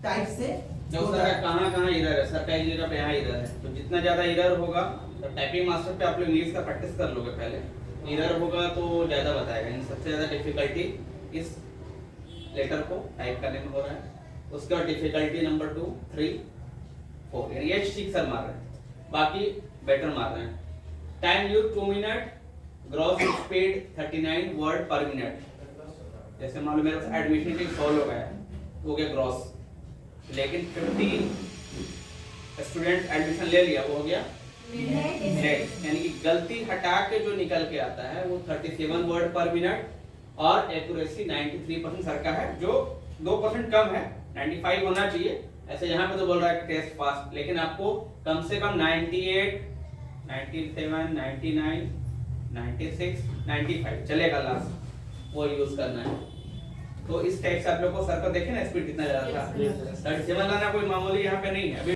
Type से जो sir कहाँ कहाँ इरर है, सर कई जगह पे यहाँ इरर है, तो जितना ज्यादा इरर होगा तो टाइपिंग मास्टर पे आप लोग इंग्लिश का प्रैक्टिस कर लोगे पहले, इरर होगा तो ज्यादा बताएगा। इन सबसे ज्यादा डिफिकल्टी इस लेटर को टाइप करने में हो रहा है, उसके बाद डिफिकल्टी नंबर 2, 3, 4 ये ठीक सर मार रहे हैं, बाकी बेटर मार रहे हैं। Time use 2 minute, gross speed 39 word पर मिनट। जैसे मान लो मेरे पास एडमिशन के 100 लोग आए, हो गया ग्रॉस, लेकिन 50 स्टूडेंट एडमिशन ले लिया, वो हो गया नेट, यानी कि गलती हटा के जो निकल के आता है वो 37 वर्ड पर मिनट, और एक्यूरेसी 93% सर का है, जो 2% कम है, 95 होना चाहिए। ऐसे यहाँ पे तो बोल रहा है कि टेस्ट पास, लेकिन आपको कम से कम 98, 97, 99, 96, 95 चलेगा लास्ट, वो यूज करना है। तो इस टाइप से आप लोग को सर को देखे ना स्पीड कितना ज्यादा था, 37 लाना कोई मामूली यहाँ पे नहीं है।